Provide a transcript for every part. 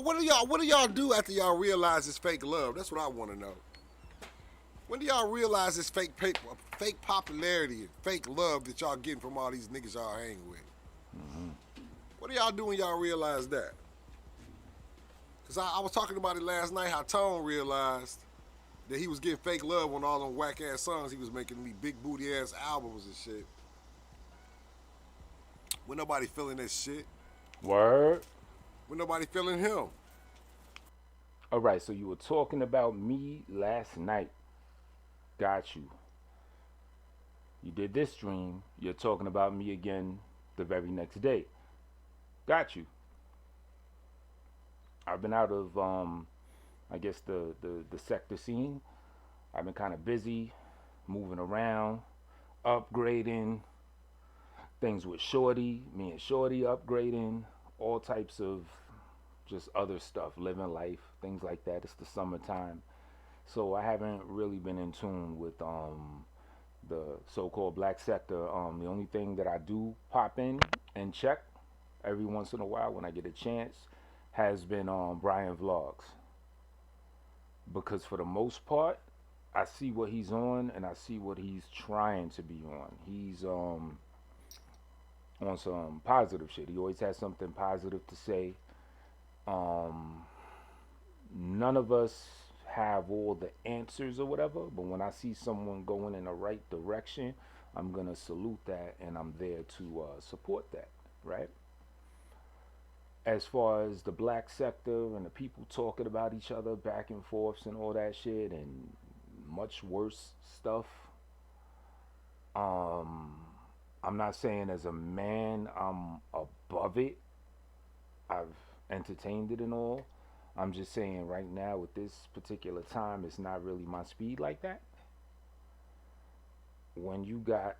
What do y'all do after y'all realize it's fake love? That's what I want to know. When do y'all realize it's fake popularity and fake love that y'all getting from all these niggas y'all hang with? Mm-hmm. What do y'all do when y'all realize that? Cause I was talking about it last night. How Tone realized that he was getting fake love on all them whack ass songs he was making, me big booty ass albums and shit. When nobody feeling that shit. Word. When nobody feeling him. All right, so you were talking about me last night. Got you. You did this stream. You're talking about me again the very next day. Got you. I've been out of I guess the sector scene. I've been kind of busy, moving around, upgrading things with Shorty, me and Shorty upgrading, all types of just other stuff, living life, things like that. It's the summertime. So I haven't really been in tune with the so-called black sector. The only thing that I do pop in and check every once in a while when I get a chance has been Brian Vlogs, because for the most part I see what he's on and I see what he's trying to be on. He's on some positive shit. He always has something positive to say. Um, None of us have all the answers or whatever, but when I see someone going in the right direction, I'm gonna salute that and I'm there to support that, right? As far as the black sector and the people talking about each other back and forths and all that shit and much worse stuff, um, I'm not saying as a man I'm above it. I've entertained it and all. I'm just saying right now with this particular time, it's not really my speed like that. When you got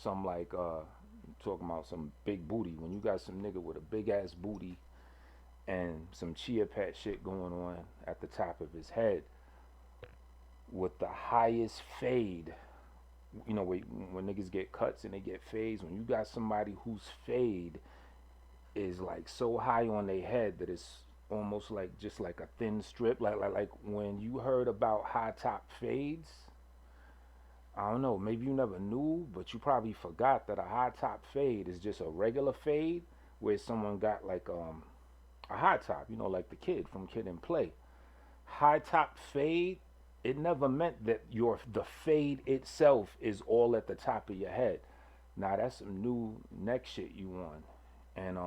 some like talking about some big booty, when you got some nigga with a big ass booty and some chia pet shit going on at the top of his head with the highest fade, you know, when niggas get cuts and they get fades, when you got somebody whose fade is like so high on their head that it's almost like just like a thin strip, like when you heard about high top fades. I don't know, maybe you never knew, but you probably forgot that a high top fade is just a regular fade where someone got like a high top, you know, like the kid from Kid and Play. High top fade, it never meant that your the fade itself is all at the top of your head. Now that's some new neck shit you on. And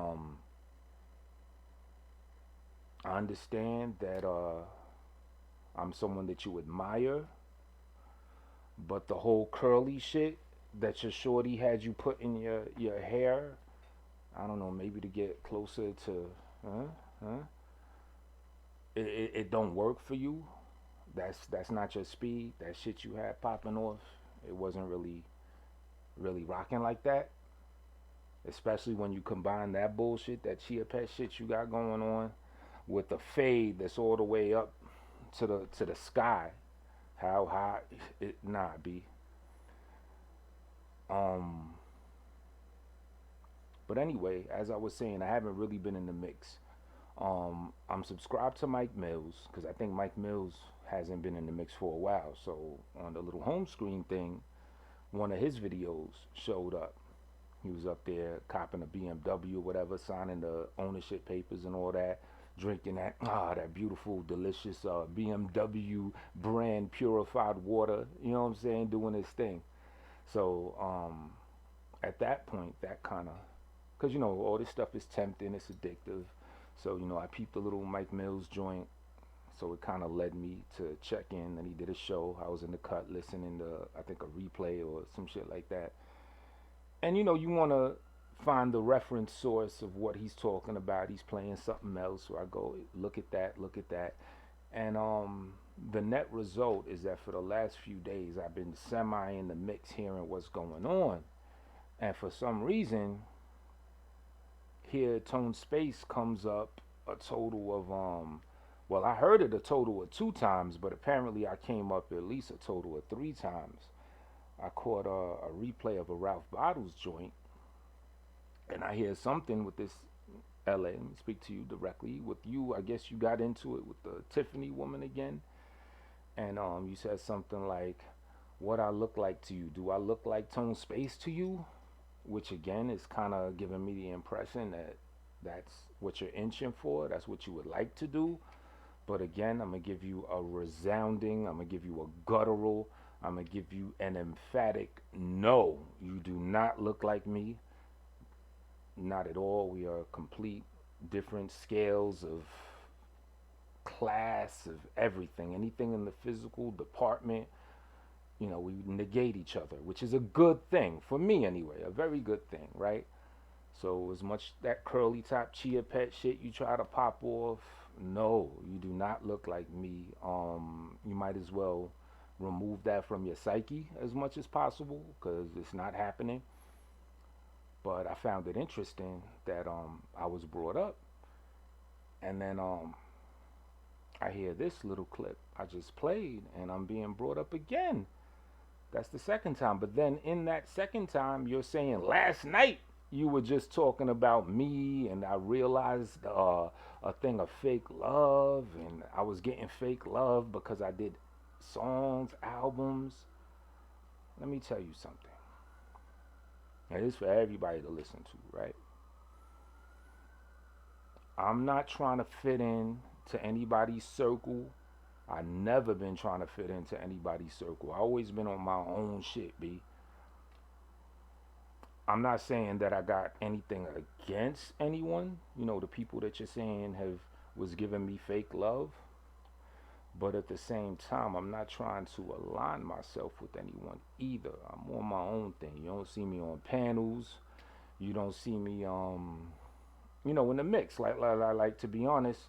I understand that I'm someone that you admire, but the whole curly shit that your shorty had you put in your hair, I don't know, maybe to get closer to, huh? Huh? It don't work for you. That's not your speed. That shit you had popping off, it wasn't really rocking like that. Especially when you combine that bullshit, that chia pet shit you got going on, with the fade that's all the way up to the sky. How high? Nah, b. Um, but anyway, as I was saying, I haven't really been in the mix. I'm subscribed to Mike Mills because I think Mike Mills hasn't been in the mix for a while. So on the little home screen thing, one of his videos showed up. He was up there copping a BMW or whatever, signing the ownership papers and all that, drinking that beautiful, delicious BMW brand purified water. You know what I'm saying? Doing his thing. So at that point, that kind of, because you know all this stuff is tempting, it's addictive. So you know I peeped the little Mike Mills joint. So it kind of led me to check in, and he did a show. I was in the cut listening to I think a replay or some shit like that. And you know you want to find the reference source of what he's talking about. He's playing something else, so I go look at that, and the net result is that for the last few days I've been semi in the mix, hearing what's going on, and for some reason here Tone Space comes up a total of well, I heard it a total of 2 times, but apparently I came up at least a total of 3 times. I caught a replay of a Ralph Bottles joint, and I hear something with this LA. Let me speak to you directly. With you, I guess you got into it with the Tiffany woman again, and you said something like, "What I look like to you? Do I look like Tone Space to you?" Which again is kind of giving me the impression that that's what you're inching for. That's what you would like to do. But again, I'm gonna give you a resounding, I'm gonna give you a guttural, I'm gonna give you an emphatic no. You do not look like me. Not at all. We are complete different scales of class, of everything. Anything in the physical department, we negate each other, which is a good thing for me anyway. A very good thing, right? So as much that curly top chia pet shit you try to pop off, no, you do not look like me. You might as well remove that from your psyche as much as possible because it's not happening. But I found it interesting that I was brought up, and then I hear this little clip I just played, and I'm being brought up again. That's the second time. But then in that second time, you're saying last night you were just talking about me, and I realized a thing of fake love, and I was getting fake love because I did songs, albums. Let me tell you something. And this is for everybody to listen to, right? I'm not trying to fit in to anybody's circle. I never been trying to fit into anybody's circle. I always been on my own shit, B. I'm not saying that I got anything against anyone. The people that you're saying have was giving me fake love. But at the same time, I'm not trying to align myself with anyone either. I'm on my own thing. You don't see me on panels. You don't see me in the mix. Like to be honest,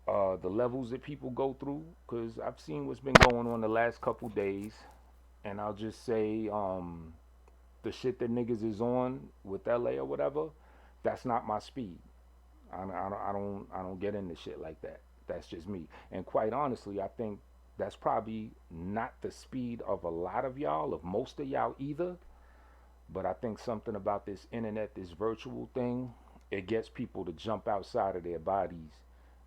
the levels that people go through, because I've seen what's been going on the last couple days, and I'll just say the shit that niggas is on with LA or whatever, that's not my speed. I don't get into shit like that. That's just me. And quite honestly, I think that's probably not the speed of a lot of y'all, of most of y'all either. But I think something about this internet, this virtual thing, it gets people to jump outside of their bodies,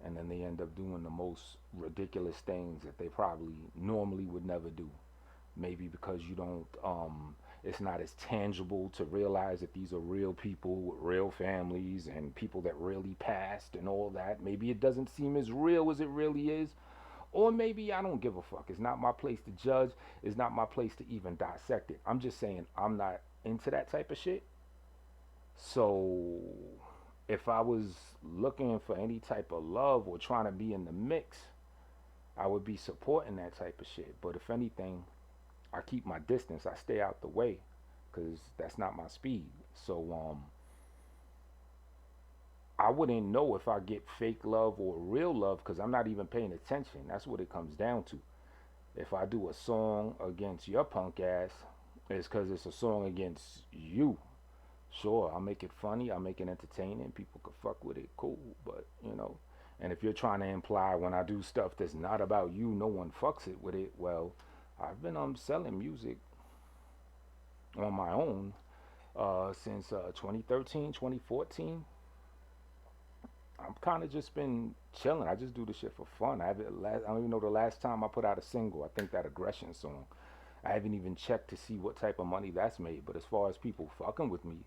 and then they end up doing the most ridiculous things that they probably normally would never do. Maybe because you don't it's not as tangible to realize that these are real people with real families and people that really passed and all that. Maybe it doesn't seem as real as it really is, or maybe I don't give a fuck. It's not my place to judge. It's not my place to even dissect it. I'm just saying I'm not into that type of shit. So if I was looking for any type of love or trying to be in the mix, I would be supporting that type of shit. But if anything, I keep my distance. I stay out the way because that's not my speed. So I wouldn't know if I get fake love or real love because I'm not even paying attention. That's what it comes down to. If I do a song against your punk ass, it's because it's a song against you. Sure, I'll make it funny. I'll make it entertaining. People could fuck with it. Cool. But. And if you're trying to imply when I do stuff that's not about you, no one fucks it with it, well, I've been selling music on my own since 2013, 2014. I'm kind of just been chilling. I just do this shit for fun. I don't even know the last time I put out a single. I think that Aggression song. I haven't even checked to see what type of money that's made. But as far as people fucking with me,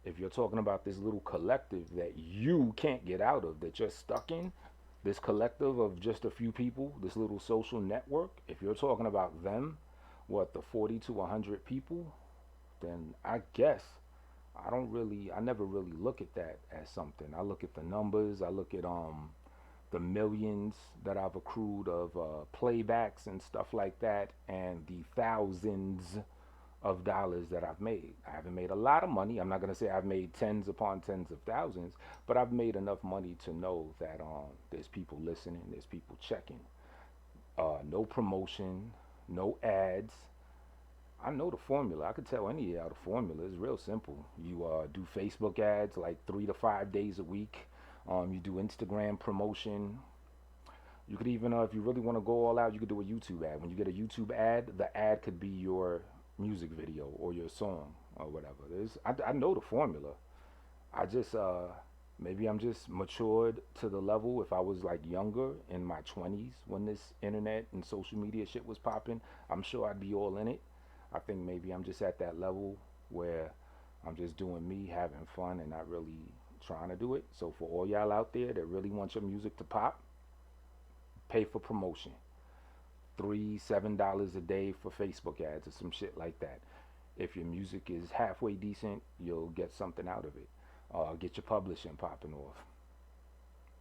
if you're talking about this little collective that you can't get out of, that you're stuck in, this collective of just a few people, this little social network, if you're talking about them, what, the 40 to 100 people, then I guess I never really look at that as something. I look at the numbers, I look at the millions that I've accrued of playbacks and stuff like that, and the thousands of dollars that I've made. I haven't made a lot of money. I'm not going to say I've made tens upon tens of thousands, but I've made enough money to know that there's people listening, there's people checking. No promotion, no ads. I know the formula. I could tell any of y'all the formula. It's real simple. You do Facebook ads like 3 to 5 days a week. You do Instagram promotion. You could even, if you really want to go all out, you could do a YouTube ad. When you get a YouTube ad, the ad could be your music video or your song or whatever. I know the formula. I just Maybe I'm just matured to the level. If I was like younger in my 20s when this internet and social media shit was popping, I'm sure I'd be all in it. I think maybe I'm just at that level where I'm just doing me, having fun, and not really trying to do it. So for all y'all out there that really want your music to pop, pay for promotion. $7 a day for Facebook ads or some shit like that. If your music is halfway decent, you'll get something out of it. Get your publishing popping off.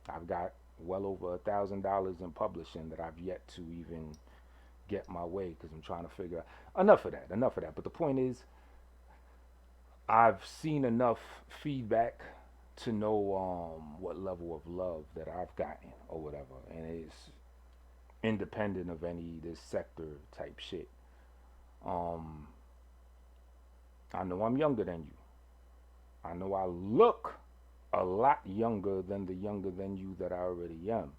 I've got well over $1,000 in publishing that I've yet to even get my way because I'm trying to figure out. Enough of that. Enough of that. But the point is, I've seen enough feedback to know what level of love that I've gotten or whatever, and it's independent of any this sector type shit. Um, I know I'm younger than you. I know I look a lot younger than the younger than you that I already am.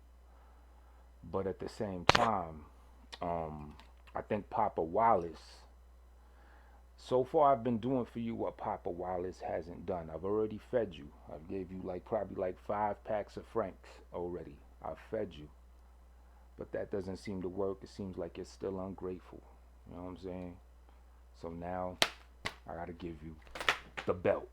But at the same time, I think Papa Wallace. So far, I've been doing for you what Papa Wallace hasn't done. I've already fed you. I've gave you like probably like 5 packs of Franks already. I've fed you. But that doesn't seem to work. It seems like you're still ungrateful. You know what I'm saying? So now I gotta give you the belt.